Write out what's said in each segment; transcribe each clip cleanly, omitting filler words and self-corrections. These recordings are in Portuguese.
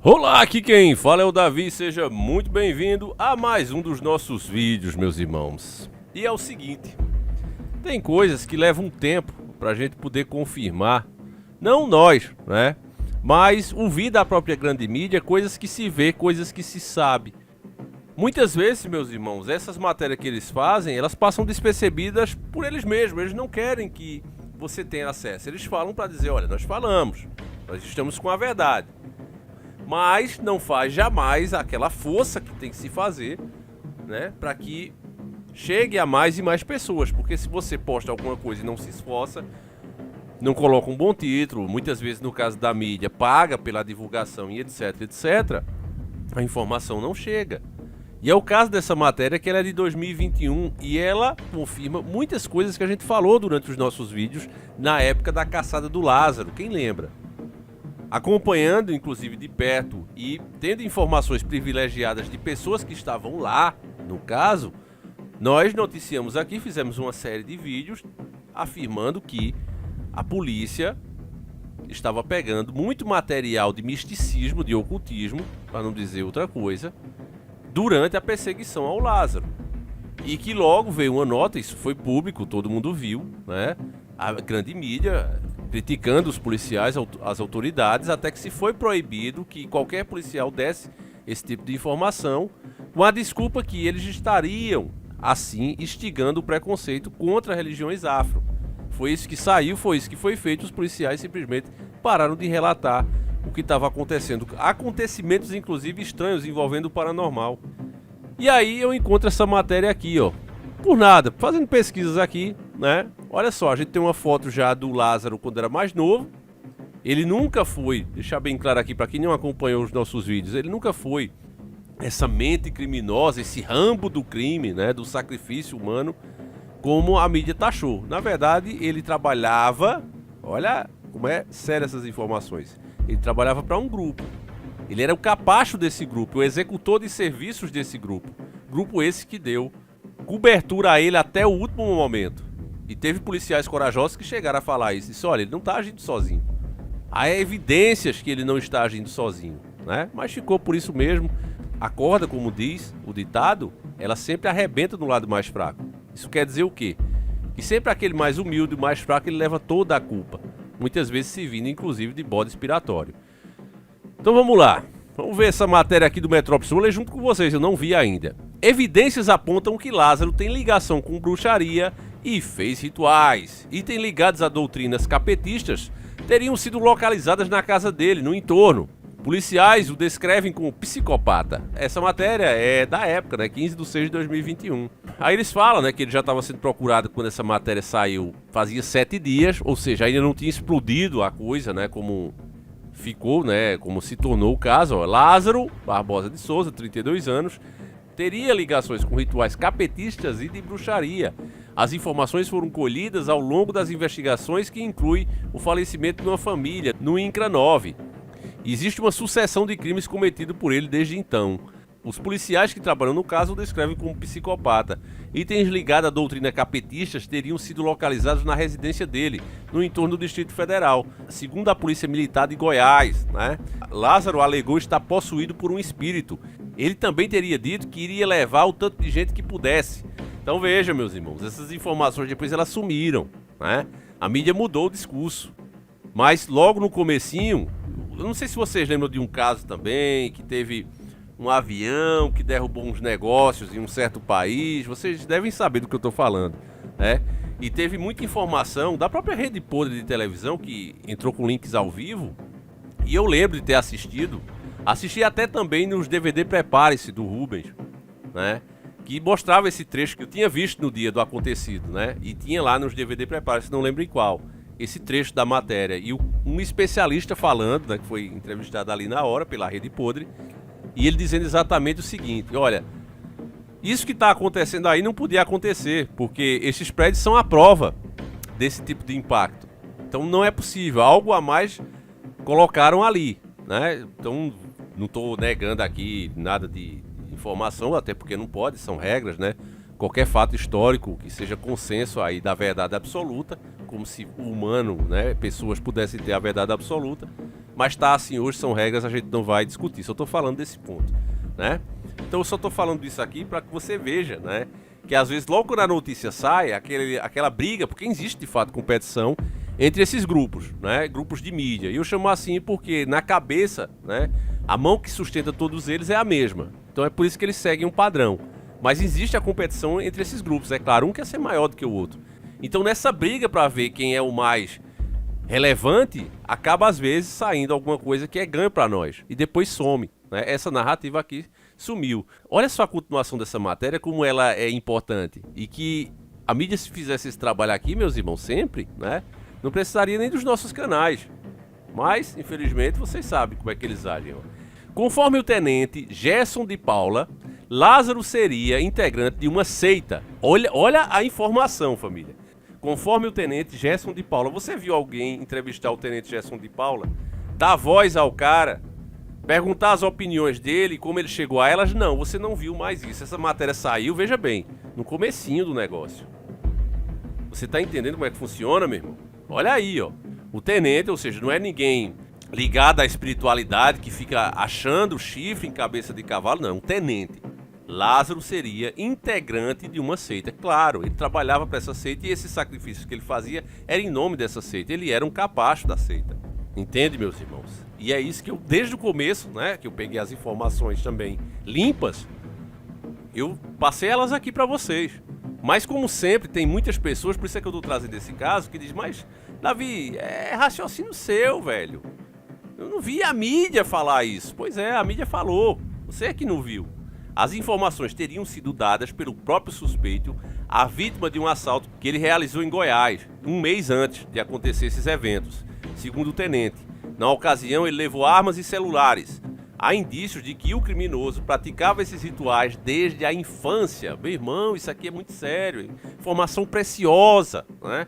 Olá, aqui quem fala é o Davi, seja muito bem-vindo a mais um dos nossos vídeos, meus irmãos. E é o seguinte, tem coisas que levam tempo pra gente poder confirmar, não nós, né? Mas ouvir da própria grande mídia, coisas que se vê, coisas que se sabe. Muitas vezes, meus irmãos, essas matérias que eles fazem, elas passam despercebidas por eles mesmos, eles não querem que você tenha acesso. Eles falam pra dizer, olha, nós falamos, nós estamos com a verdade. Mas não faz jamais aquela força que tem que se fazer, né, para que chegue a mais e mais pessoas, porque se você posta alguma coisa e não se esforça, não coloca um bom título, muitas vezes no caso da mídia, paga pela divulgação e etc, etc, a informação não chega. E é o caso dessa matéria, que ela é de 2021 e ela confirma muitas coisas que a gente falou durante os nossos vídeos na época da caçada do Lázaro, quem lembra? Acompanhando inclusive de perto e tendo informações privilegiadas de pessoas que estavam lá, no caso, nós noticiamos aqui, fizemos uma série de vídeos afirmando que a polícia estava pegando muito material de misticismo, de ocultismo, para não dizer outra coisa, durante a perseguição ao Lázaro. E que logo veio uma nota, isso foi público, todo mundo viu, né? A grande mídia criticando os policiais, as autoridades, até que se foi proibido que qualquer policial desse esse tipo de informação, com a desculpa que eles estariam, assim, instigando o preconceito contra religiões afro. Foi isso que saiu, foi isso que foi feito, os policiais simplesmente pararam de relatar o que estava acontecendo. Acontecimentos, inclusive, estranhos envolvendo o paranormal. E aí eu encontro essa matéria aqui, ó. Por nada, fazendo pesquisas aqui, né? Olha só, a gente tem uma foto já do Lázaro quando era mais novo. Ele nunca foi, deixar bem claro aqui para quem não acompanhou os nossos vídeos, ele nunca foi essa mente criminosa, esse Rambo do crime, né? Do sacrifício humano, como a mídia taxou. Na verdade, ele trabalhava, olha como é sério essas informações, ele trabalhava para um grupo. Ele era o capacho desse grupo, o executor de serviços desse grupo. Grupo esse que deu cobertura a ele até o último momento. E teve policiais corajosos que chegaram a falar isso. Disse, olha, ele não está agindo sozinho. Há evidências que ele não está agindo sozinho, né? Mas ficou por isso mesmo. A corda, como diz o ditado, ela sempre arrebenta no lado mais fraco. Isso quer dizer o quê? Que sempre aquele mais humilde, mais fraco, ele leva toda a culpa. Muitas vezes se vindo, inclusive, de bode expiatório. Então vamos lá. Vamos ver essa matéria aqui do Metrópolis. Vou ler junto com vocês, eu não vi ainda. Evidências apontam que Lázaro tem ligação com bruxaria e fez rituais. Itens ligados a doutrinas capetistas teriam sido localizadas na casa dele, no entorno. Policiais o descrevem como psicopata. Essa matéria é da época, né? 15 de 6 de 2021. Aí eles falam, né, que ele já estava sendo procurado quando essa matéria saiu. Fazia 7 dias, ou seja, ainda não tinha explodido a coisa, né? Como ficou, né? Como se tornou o caso. Ó. Lázaro Barbosa de Souza, 32 anos, teria ligações com rituais capetistas e de bruxaria. As informações foram colhidas ao longo das investigações, que inclui o falecimento de uma família no INCRA 9. Existe uma sucessão de crimes cometidos por ele desde então. Os policiais que trabalham no caso o descrevem como psicopata. Itens ligados à doutrina capetistas teriam sido localizados na residência dele, no entorno do Distrito Federal. Segundo a Polícia Militar de Goiás, né? Lázaro alegou estar possuído por um espírito. Ele também teria dito que iria levar o tanto de gente que pudesse. Então veja, meus irmãos, essas informações depois elas sumiram, né? A mídia mudou o discurso. Mas logo no comecinho, eu não sei se vocês lembram de um caso também, que teve um avião que derrubou uns negócios em um certo país. Vocês devem saber do que eu estou falando, né? E teve muita informação da própria Rede Podre de televisão, que entrou com links ao vivo. E eu lembro de ter assistido. Assisti até também nos DVD Prepare-se, do Rubens, né? Que mostrava esse trecho que eu tinha visto no dia do acontecido, né? E tinha lá nos DVD Prepare-se, não lembro em qual, esse trecho da matéria. E um especialista falando, né, que foi entrevistado ali na hora pela Rede Podre, e ele dizendo exatamente o seguinte, olha, isso que está acontecendo aí não podia acontecer, porque esses prédios são a prova desse tipo de impacto. Então não é possível, algo a mais colocaram ali, né? Então não estou negando aqui nada de informação, até porque não pode, são regras, né? Qualquer fato histórico que seja consenso aí da verdade absoluta, como se o humano, né, pessoas pudessem ter a verdade absoluta, mas tá assim hoje, são regras, a gente não vai discutir. Só tô falando desse ponto, né? Então eu só tô falando disso aqui para que você veja, né? Que às vezes logo quando a notícia sai, aquela briga, porque existe de fato competição entre esses grupos, né? Grupos de mídia. E eu chamo assim porque na cabeça, né? A mão que sustenta todos eles é a mesma. Então é por isso que eles seguem um padrão. Mas existe a competição entre esses grupos, é claro, um quer ser maior do que o outro. Então nessa briga para ver quem é o mais relevante, acaba às vezes saindo alguma coisa que é ganho para nós e depois some, né? Essa narrativa aqui sumiu. Olha só a continuação dessa matéria, como ela é importante. E que a mídia, se fizesse esse trabalho aqui, meus irmãos, sempre, né? Não precisaria nem dos nossos canais. Mas, infelizmente, vocês sabem como é que eles agem. Ó. Conforme o tenente Gerson de Paula, Lázaro seria integrante de uma seita. Olha a informação, família. Conforme o tenente Gerson de Paula. Você viu alguém entrevistar o tenente Gerson de Paula? Dar voz ao cara? Perguntar as opiniões dele, como ele chegou a elas? Não, você não viu mais isso. Essa matéria saiu, veja bem, no comecinho do negócio. Você tá entendendo como é que funciona, meu irmão? Olha aí, ó. O tenente, ou seja, não é ninguém ligado à espiritualidade que fica achando chifre em cabeça de cavalo, não. Um tenente. Lázaro seria integrante de uma seita. Claro, ele trabalhava para essa seita e esses sacrifícios que ele fazia era em nome dessa seita. Ele era um capacho da seita. Entende, meus irmãos? E é isso que eu, desde o começo, né, que eu peguei as informações também limpas, eu passei elas aqui para vocês. Mas como sempre, tem muitas pessoas, por isso é que eu tô trazendo esse caso, que diz, mas, Davi, é raciocínio seu, velho. Eu não vi a mídia falar isso. Pois é, a mídia falou. Você é que não viu. As informações teriam sido dadas pelo próprio suspeito à vítima de um assalto que ele realizou em Goiás, um mês antes de acontecer esses eventos. Segundo o tenente, na ocasião ele levou armas e celulares. Há indícios de que o criminoso praticava esses rituais desde a infância. Meu irmão, isso aqui é muito sério. Informação preciosa, né?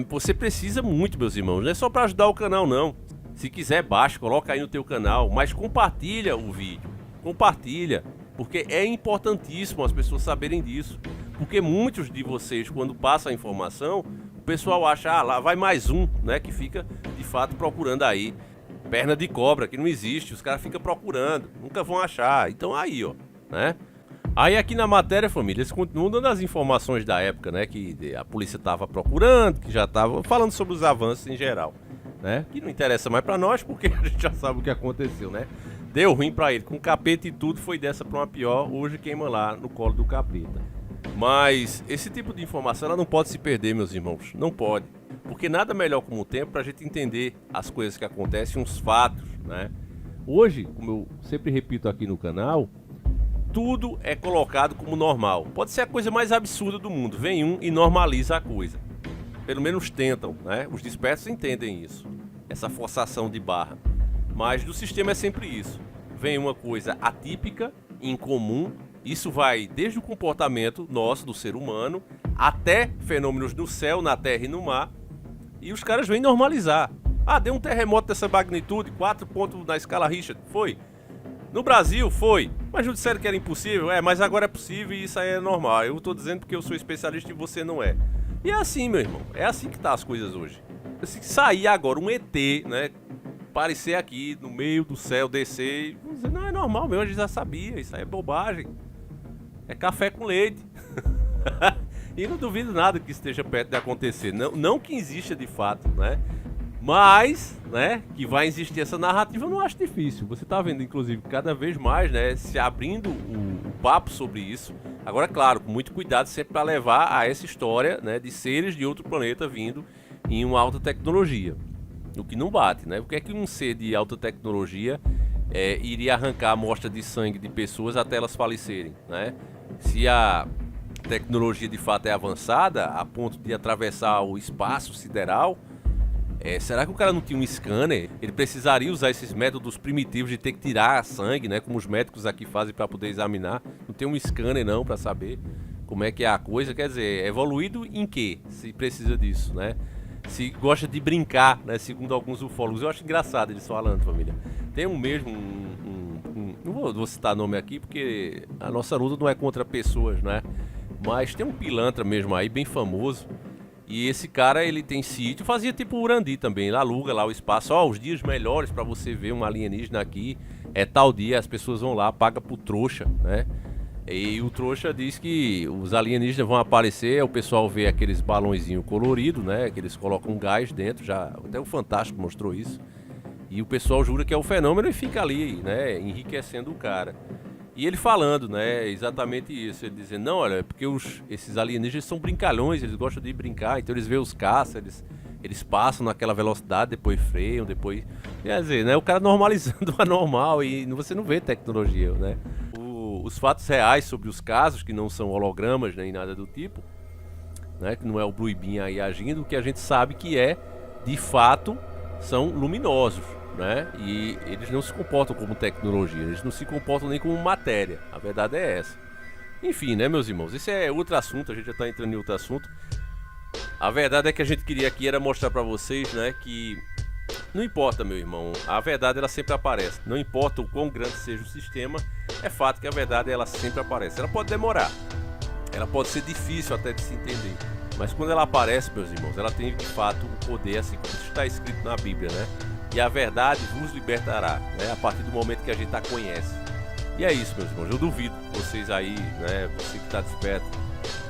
Você precisa muito, meus irmãos. Não é só para ajudar o canal, não. Se quiser, baixa, coloca aí no teu canal. Mas compartilha o vídeo. Compartilha. Porque é importantíssimo as pessoas saberem disso. Porque muitos de vocês, quando passam a informação, o pessoal acha, ah, lá vai mais um, né? Que fica, de fato, procurando aí. Perna de cobra, que não existe, os caras ficam procurando, nunca vão achar. Então aí, ó, né? Aí aqui na matéria, família, eles continuam dando as informações da época, né? Que a polícia tava procurando, que já tava falando sobre os avanços em geral, né? Que não interessa mais pra nós, porque a gente já sabe o que aconteceu, né? Deu ruim pra ele, com capeta e tudo, foi dessa pra uma pior, hoje queima lá no colo do capeta. Mas esse tipo de informação, ela não pode se perder, meus irmãos, não pode. Porque nada melhor como o tempo pra gente entender as coisas que acontecem, os fatos, né? Hoje, como eu sempre repito aqui no canal, tudo é colocado como normal. Pode ser a coisa mais absurda do mundo. Vem um e normaliza a coisa. Pelo menos tentam, né? Os despertos entendem isso. Essa forçação de barra. Mas do sistema é sempre isso. Vem uma coisa atípica, incomum. Isso vai desde o comportamento nosso, do ser humano, até fenômenos no céu, na terra e no mar. E os caras vêm normalizar. Ah, deu um terremoto dessa magnitude, 4 pontos na escala Richter. Foi. No Brasil, foi. Mas não disseram que era impossível? Mas agora é possível e isso aí é normal. Eu tô dizendo porque eu sou especialista e você não é. E é assim, meu irmão. É assim que tá as coisas hoje. Se sair agora um ET, né? Aparecer aqui no meio do céu, descer e dizer, não, é normal mesmo, a gente já sabia. Isso aí é bobagem. É café com leite. E não duvido nada que esteja perto de acontecer. Não que exista de fato, né? Mas, né, que vai existir essa narrativa, eu não acho difícil. Você tá vendo, inclusive, cada vez mais, né, se abrindo o papo sobre isso. Agora, claro, com muito cuidado sempre para levar a essa história, né, de seres de outro planeta vindo em uma alta tecnologia. O que não bate, né? Porque é que um ser de alta tecnologia iria arrancar a amostra de sangue de pessoas até elas falecerem, né? Se a tecnologia de fato é avançada a ponto de atravessar o espaço sideral, será que o cara não tinha um scanner? Ele precisaria usar esses métodos primitivos de ter que tirar sangue, né? Como os médicos aqui fazem para poder examinar. Não tem um scanner não para saber como é que é a coisa. Quer dizer, evoluído em quê? Se precisa disso, né? Se gosta de brincar, né? Segundo alguns ufólogos. Eu acho engraçado eles falando, família. Tem um mesmo, não vou citar nome aqui porque a nossa luta não é contra pessoas, né? Mas tem um pilantra mesmo aí, bem famoso. E esse cara, ele tem sítio, fazia tipo o Urandi também, ele aluga lá o espaço, os dias melhores pra você ver um alienígena aqui é tal dia, as pessoas vão lá, paga pro trouxa, né? E o trouxa diz que os alienígenas vão aparecer, o pessoal vê aqueles balãozinhos coloridos, né? Que eles colocam um gás dentro, já até o Fantástico mostrou isso. E o pessoal jura que é o fenômeno e fica ali, né? Enriquecendo o cara. E ele falando, né? Exatamente isso. Ele dizendo, não, olha, é porque esses alienígenas são brincalhões, eles gostam de brincar, então eles veem os caças, eles passam naquela velocidade, depois freiam, depois... Quer dizer, né? O cara normalizando o anormal e você não vê tecnologia, né? Os fatos reais sobre os casos, que não são hologramas nem nada do tipo, né? Que não é o Blue Beam aí agindo, o que a gente sabe que é, de fato, são luminosos, né? E eles não se comportam como tecnologia, eles não se comportam nem como matéria. A verdade é essa. Enfim, né, meus irmãos? Esse é outro assunto, a gente já tá entrando em outro assunto. A verdade é que a gente queria aqui era mostrar pra vocês, né, que não importa, meu irmão, a verdade ela sempre aparece. Não importa o quão grande seja o sistema, é fato que a verdade ela sempre aparece. Ela pode demorar, ela pode ser difícil até de se entender, mas quando ela aparece, meus irmãos, ela tem de fato o poder, assim como está escrito na Bíblia, né? E a verdade vos libertará, né? A partir do momento que a gente a conhece. E é isso, meus irmãos, eu duvido vocês aí, né, você que está desperto,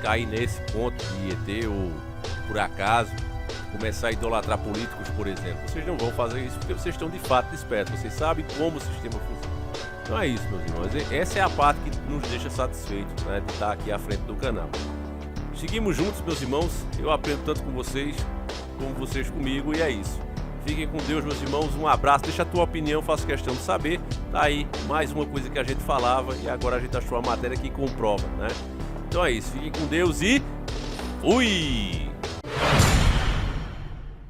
cair nesse ponto de ET ou por acaso começar a idolatrar políticos, por exemplo. Vocês não vão fazer isso porque vocês estão de fato despertos, vocês sabem como o sistema funciona. Então é isso, meus irmãos, essa é a parte que nos deixa satisfeitos, né, de estar aqui à frente do canal. Seguimos juntos, meus irmãos, eu aprendo tanto com vocês como vocês comigo, e é isso. Fiquem com Deus, meus irmãos, um abraço, deixa a tua opinião, faço questão de saber. Tá aí mais uma coisa que a gente falava e agora a gente achou a matéria que comprova, né? Então é isso, fiquem com Deus e fui!